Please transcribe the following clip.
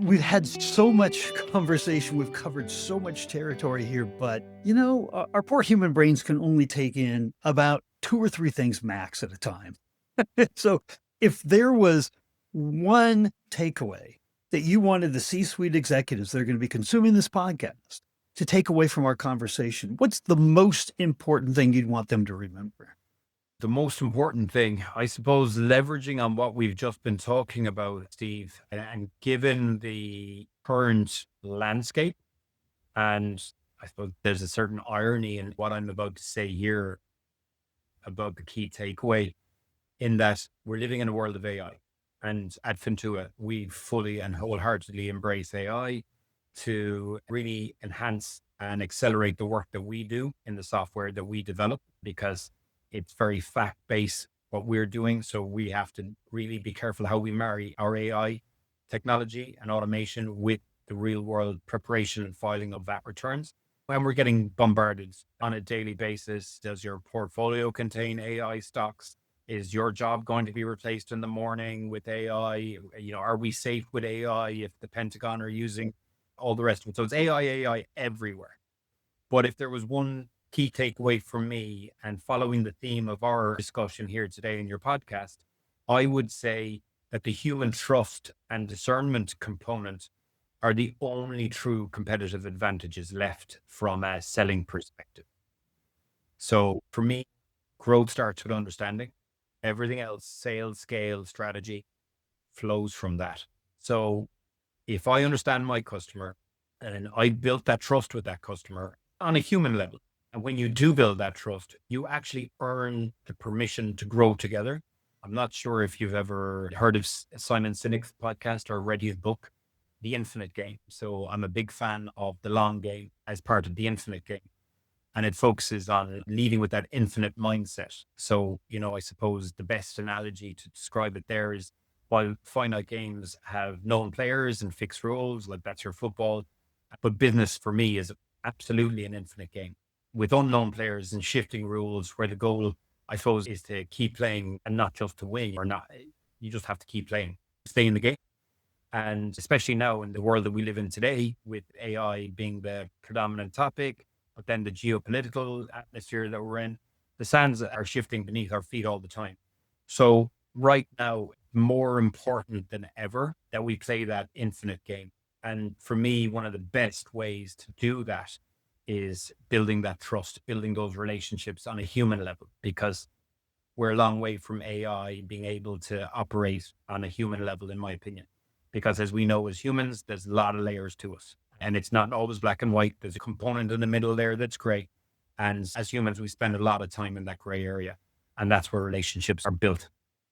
We've had so much conversation. We've covered so much territory here, but our poor human brains can only take in about two or three things max at a time. So if there was one takeaway that you wanted the C-suite executives that are going to be consuming this podcast to take away from our conversation, what's the most important thing you'd want them to remember? The most important thing, I suppose, leveraging on what we've just been talking about, Steve, and given the current landscape, and I suppose there's a certain irony in what I'm about to say here about the key takeaway, in that we're living in a world of AI. And at Fintua, we fully and wholeheartedly embrace AI to really enhance and accelerate the work that we do in the software that we develop, because it's very fact based what we're doing. So we have to really be careful how we marry our AI technology and automation with the real world preparation and filing of VAT returns. When we're getting bombarded on a daily basis, does your portfolio contain AI stocks? Is your job going to be replaced in the morning with AI? Are we safe with AI if the Pentagon are using all the rest of it? So it's AI everywhere. But if there was one key takeaway from me, and following the theme of our discussion here today in your podcast, I would say that the human trust and discernment component are the only true competitive advantages left from a selling perspective. So for me, growth starts with understanding. Everything else, sales, scale, strategy, flows from that. So if I understand my customer and I built that trust with that customer on a human level, and when you do build that trust, you actually earn the permission to grow together. I'm not sure if you've ever heard of Simon Sinek's podcast or read his book, The Infinite Game. So I'm a big fan of the long game as part of the infinite game. And it focuses on leading with that infinite mindset. So, I suppose the best analogy to describe it there is, while finite games have known players and fixed rules, like that's your football, but business for me is absolutely an infinite game with unknown players and shifting rules, where the goal, I suppose, is to keep playing and not just to win or not. You just have to keep playing, stay in the game. And especially now in the world that we live in today, with AI being the predominant topic, but then the geopolitical atmosphere that we're in, the sands are shifting beneath our feet all the time. So right now, more important than ever that we play that infinite game. And for me, one of the best ways to do that is building that trust, building those relationships on a human level, because we're a long way from AI being able to operate on a human level, in my opinion. Because as we know, as humans, there's a lot of layers to us, and it's not always black and white. There's a component in the middle there that's gray. And as humans, we spend a lot of time in that gray area. And that's where relationships are built.